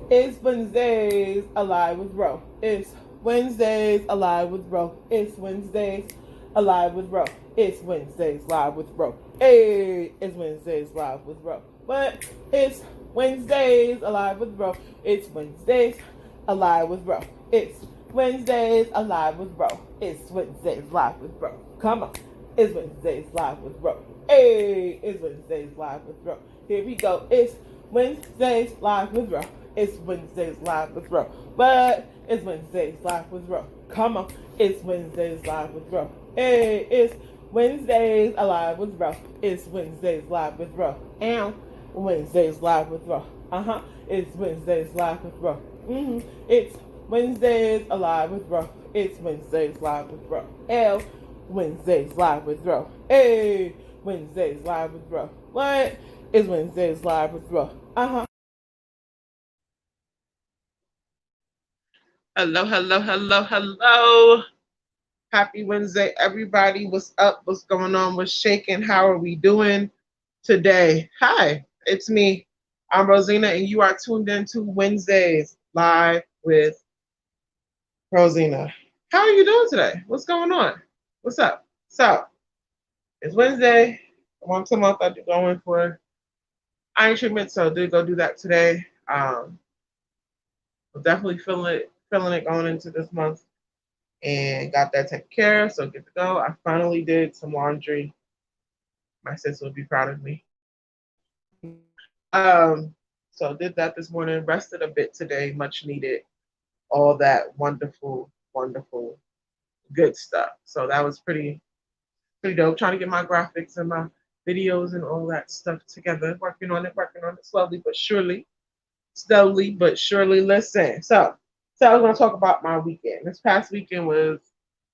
It's Wednesdays Alive with Ro. It's Wednesdays Alive with Ro. It's Wednesdays Alive with Ro. It's Wednesdays Live with Ro. Hey, it's Wednesdays Live with Ro. But it's Wednesdays Alive with Ro. It's Wednesdays Alive with Ro. It's Wednesdays Alive with Ro. It's Wednesdays Live with Ro. Come on. It's Wednesdays Live with Ro. Hey, it's Wednesdays Live with Ro. Here we go. It's Wednesdays Live with Ro. It's Wednesdays Live with Ro. But it's Wednesdays Live with Ro. Come on. It's Wednesdays Live with Ro. Hey, it's Wednesdays Alive with Ro. It's Wednesdays Live with Ro. And Wednesdays Live with Ro. It's Wednesdays Live with Ro. It's Wednesdays Alive with Ro. It's Wednesdays Live with Ro. L. Wednesdays Live with Ro. Hey, Wednesdays Live with Ro. What? It's Wednesdays Live with Ro. Hello, hello, hello, hello. Happy Wednesday, everybody. What's up? What's going on? What's shaking? How are we doing today? Hi, it's me. I'm Rowzina, and you are tuned in to Wednesdays Live with Rowzina. How are you doing today? What's going on? What's up? So, it's Wednesday. Once a month, I do go in for iron treatment, so I did go do that today. I'm definitely feeling it going into this month, and got that taken care of, so good to go. I finally did some laundry. My sister would be proud of me. So did that this morning, rested a bit today, much needed, all that wonderful, wonderful, good stuff. So that was pretty dope. Trying to get my graphics and my videos and all that stuff together. Working on it slowly but surely. Slowly but surely. Listen. So I was gonna talk about my weekend. This past weekend was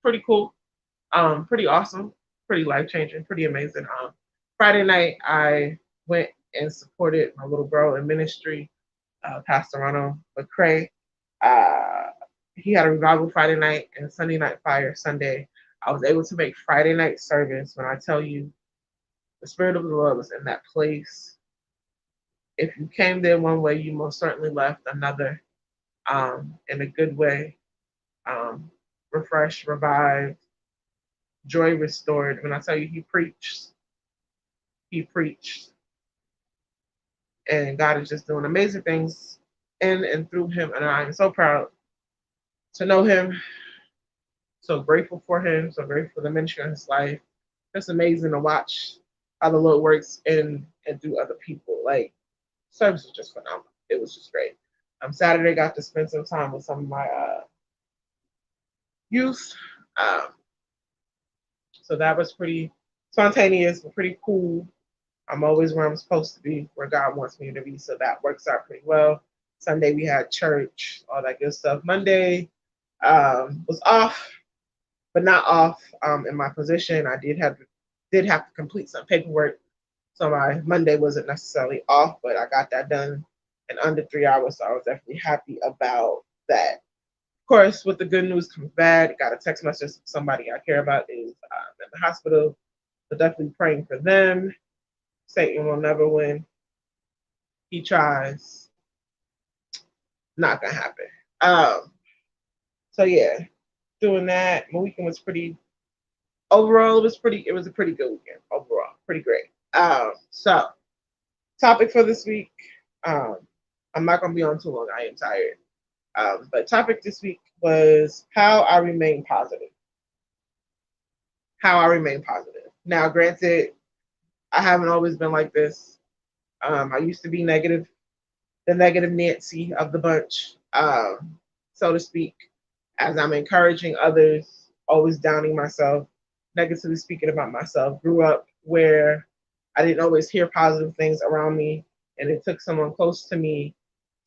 pretty cool, pretty awesome, pretty life changing, pretty amazing. Friday night I went and supported my little girl in ministry, Pastor Ronald McCray. Uh, he had a revival Friday night and Sunday night fire Sunday. I was able to make Friday night service. When I tell you the Spirit of the Lord was in that place, if you came there one way, you most certainly left another, in a good way, um, refreshed, revived, joy restored. When I tell you he preached, and God is just doing amazing things in and through him. And I am so proud to know him, so grateful for him, so grateful for the ministry in his life. It's amazing to watch how the Lord works in and through other people. Like, service was just phenomenal. It was just great. Saturday got to spend some time with some of my youth. Um, so that was pretty spontaneous, but pretty cool. I'm always where I'm supposed to be, where God wants me to be. So that works out pretty well. Sunday we had church, all that good stuff. Monday was off, but not off in my position. I did have to complete some paperwork, so my Monday wasn't necessarily off, but I got that done in under 3 hours. So I was definitely happy about that. Of course, with the good news comes bad. Got a text message from somebody I care about is in the hospital. So definitely praying for them. Satan will never win. He tries. Not gonna happen. So yeah, doing that. My weekend was pretty. Overall, it was pretty. It was a pretty good weekend. Overall, pretty great. So topic for this week. Um, I'm not gonna be on too long. I am tired. But topic this week was how I remain positive. How I remain positive. Now, granted, I haven't always been like this. I used to be negative, the negative Nancy of the bunch, so to speak, as I'm encouraging others, always downing myself, negatively speaking about myself. Grew up where I didn't always hear positive things around me, and it took someone close to me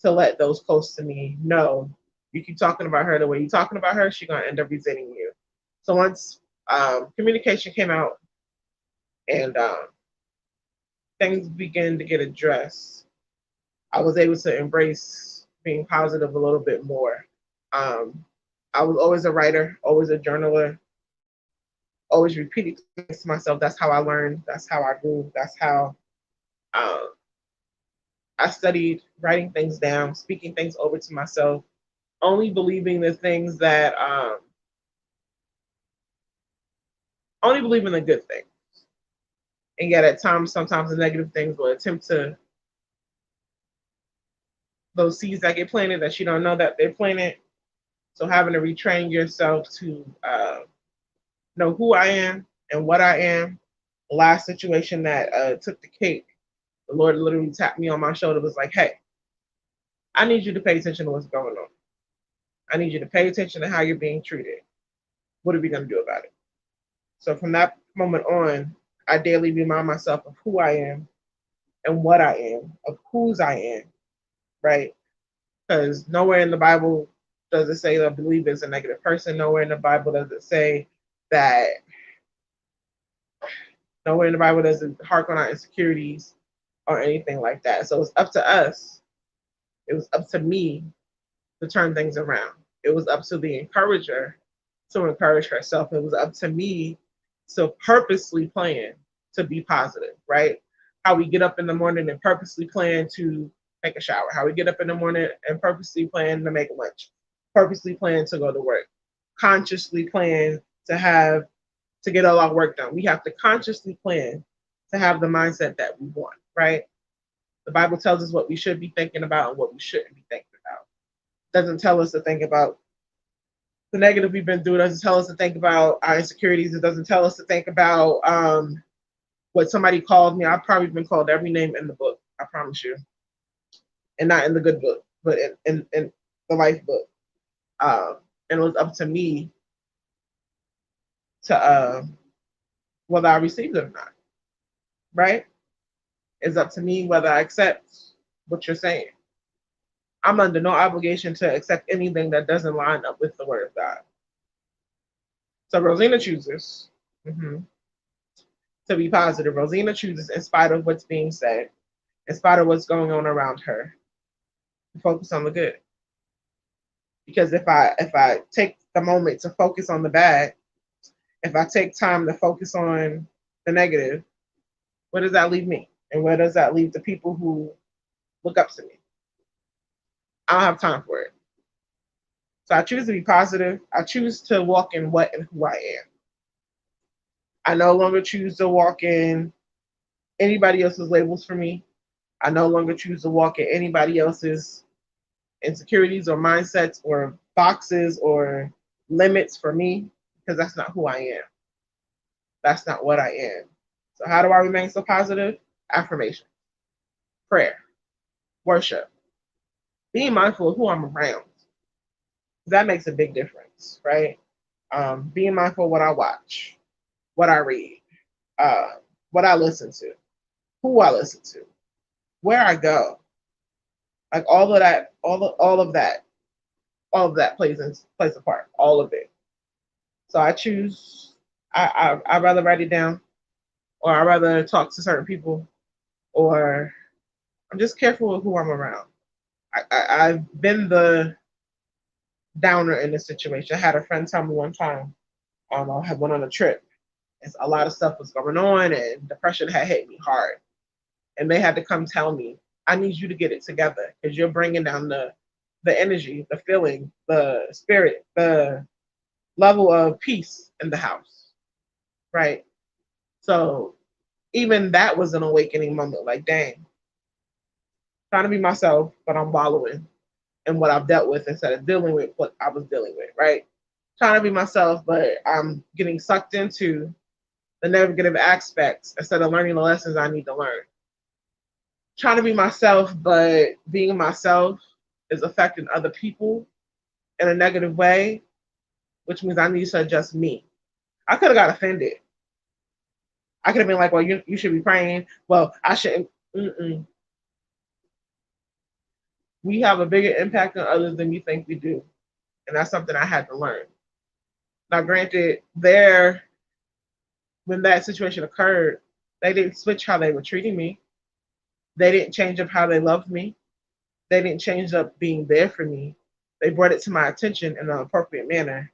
to let those close to me know, you keep talking about her the way you're talking about her, she's gonna end up resenting you. So once communication came out and things began to get addressed, I was able to embrace being positive a little bit more. Um, I was always a writer, always a journaler, always repeating to myself. That's how I learned. That's how I grew. That's how um, I studied writing things down, speaking things over to myself, only believing the things that, only believing the good things. And yet at times, sometimes the negative things will attempt to, those seeds that get planted that you don't know that they're planted. So having to retrain yourself to know who I am and what I am. The last situation that took the cake, the Lord literally tapped me on my shoulder, was like, hey, I need you to pay attention to what's going on. I need you to pay attention to how you're being treated. What are we going to do about it? So from that moment on, I daily remind myself of who I am and what I am, of whose I am, right? Because nowhere in the Bible does it say that a believer is a negative person. Nowhere in the Bible does it say that, nowhere in the Bible does it hark on our insecurities or anything like that. So it's up to us. It was up to me to turn things around. It was up to the encourager to encourage herself. It was up to me to purposely plan to be positive, right? How we get up in the morning and purposely plan to take a shower. How we get up in the morning and purposely plan to make lunch. Purposely plan to go to work. Consciously plan to have to get all our work done. We have to consciously plan to have the mindset that we want, right? The Bible tells us what we should be thinking about and what we shouldn't be thinking about. It doesn't tell us to think about the negative we've been through. It doesn't tell us to think about our insecurities. It doesn't tell us to think about what somebody called me. I've probably been called every name in the book, I promise you. And not in the good book, but in the life book. And it was up to me to whether I received it or not, right? It's up to me whether I accept what you're saying. I'm under no obligation to accept anything that doesn't line up with the word of God. So Rowzina chooses to be positive. Rowzina chooses, in spite of what's being said, in spite of what's going on around her, to focus on the good. Because if I take the moment to focus on the bad, if I take time to focus on the negative, where does that leave me? And where does that leave the people who look up to me? I don't have time for it. So I choose to be positive. I choose to walk in what and who I am. I no longer choose to walk in anybody else's labels for me. I no longer choose to walk in anybody else's insecurities or mindsets or boxes or limits for me, because that's not who I am. That's not what I am. So how do I remain so positive? Affirmation, prayer, worship, being mindful of who I'm around. That makes a big difference, right? Being mindful of what I watch, what I read, uh, what I listen to, who I listen to, where I go. Like all of that, all of that plays a part. All of it. So I choose. I rather write it down, or I rather talk to certain people, or I'm just careful with who I'm around. I've been the downer in this situation. I had a friend tell me one time, I had went on a trip, and a lot of stuff was going on, and depression had hit me hard. And they had to come tell me, I need you to get it together because you're bringing down the energy, the feeling, the spirit, the level of peace in the house, right? So even that was an awakening moment. Like, dang, trying to be myself, but I'm wallowing in what I've dealt with instead of dealing with what I was dealing with, right? Trying to be myself, but I'm getting sucked into the negative aspects instead of learning the lessons I need to learn. Trying to be myself, but being myself is affecting other people in a negative way, which means I need to adjust me. I could have got offended. I could have been like, well, you should be praying. Well, I shouldn't. Mm-mm. We have a bigger impact on others than we think we do. And that's something I had to learn. Now, granted, when that situation occurred, they didn't switch how they were treating me. They didn't change up how they loved me. They didn't change up being there for me. They brought it to my attention in an appropriate manner.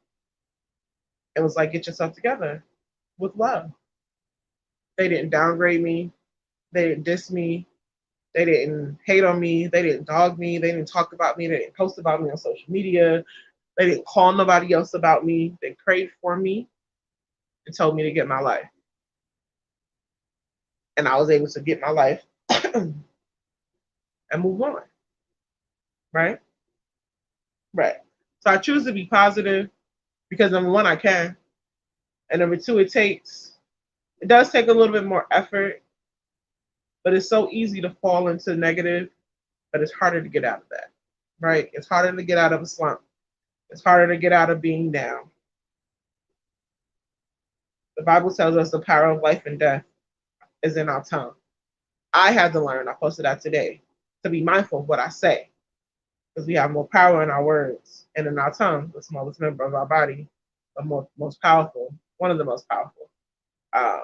It was like, get yourself together with love. They didn't downgrade me. They didn't diss me. They didn't hate on me. They didn't dog me. They didn't talk about me. They didn't post about me on social media. They didn't call nobody else about me. They prayed for me and told me to get my life. And I was able to get my life and move on. Right? Right. So I choose to be positive because number one, I can. And number two, it does take a little bit more effort, but it's so easy to fall into negative, but it's harder to get out of that. Right? It's harder to get out of a slump. It's harder to get out of being down. The Bible tells us the power of life and death is in our tongue. I had to learn, I posted that today, to be mindful of what I say because we have more power in our words and in our tongue, the smallest member of our body, the most powerful, one of the most powerful. Uh,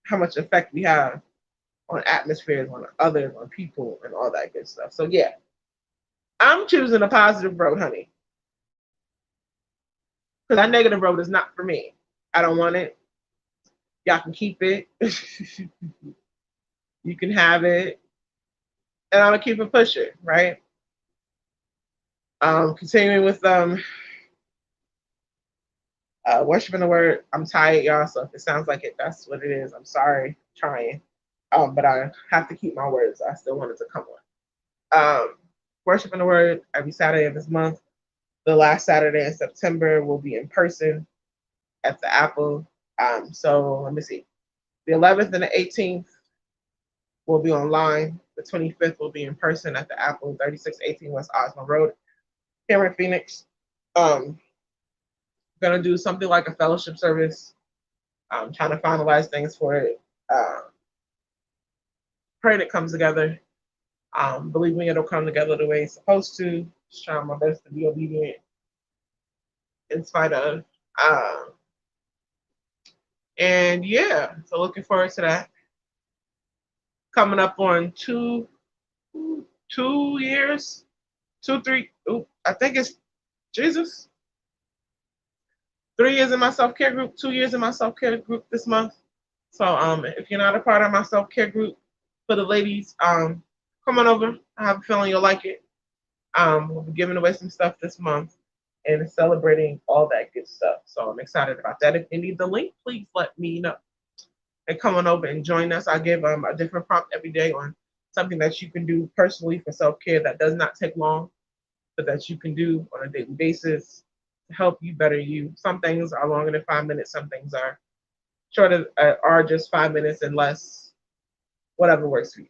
how much effect we have on atmospheres, on others, on people, and all that good stuff. So, yeah, I'm choosing a positive road, honey, because that negative road is not for me. I don't want it. Y'all can keep it. You can have it. And I'm going to keep it pushing, right? Continuing with worshiping the word. I'm tired, y'all. So if it sounds like it, that's what it is. I'm sorry, trying. But I have to keep my words. I still wanted to come on. Worshiping the word every Saturday of this month. The last Saturday in September will be in person at the Apple. So let me see. The 11th and the 18th will be online. The 25th will be in person at the Apple, 3618 West Osborne Road, here in Phoenix. Gonna do something like a fellowship service. I'm trying to finalize things for it. Praying it comes together. Believe me, it'll come together the way it's supposed to. Just trying my best to be obedient in spite of. And yeah, so looking forward to that. Coming up on 2 years, 2, 3. I think it's Jesus. 3 years in my self-care group, 2 years in my self-care group this month. So if you're not a part of my self-care group for the ladies, come on over. I have a feeling you'll like it. We'll be giving away some stuff this month and celebrating all that good stuff. So I'm excited about that. If you need the link, please let me know. And come on over and join us. I give a different prompt every day on something that you can do personally for self-care that does not take long, but that you can do on a daily basis to help you better you. Some things are longer than 5 minutes. Some things are shorter, are just 5 minutes and less, whatever works for you.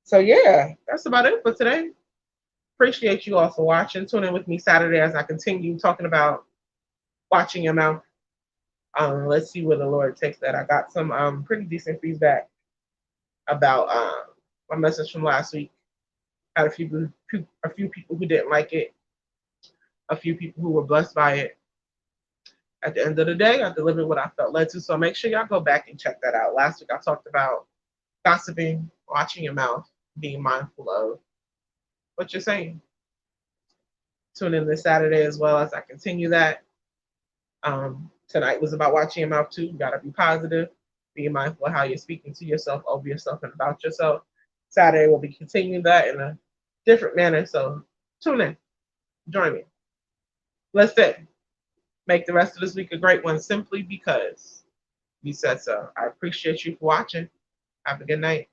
So yeah, that's about it for today. Appreciate you all for watching. Tune in with me Saturday as I continue talking about watching your mouth. Let's see where the Lord takes that. I got some pretty decent feedback about my message from last week. Had a few people who didn't like it, a few people who were blessed by it. At the end of the day, I delivered what I felt led to. So make sure y'all go back and check that out. Last week I talked about gossiping, watching your mouth, being mindful of what you're saying. Tune in this Saturday as well as I continue that. Tonight was about watching your mouth too. You gotta be positive, being mindful of how you're speaking to yourself, over yourself, and about yourself. Saturday we'll be continuing that in a different manner. So tune in, join me. Let's say, make the rest of this week a great one simply because you said so. I appreciate you for watching. Have a good night.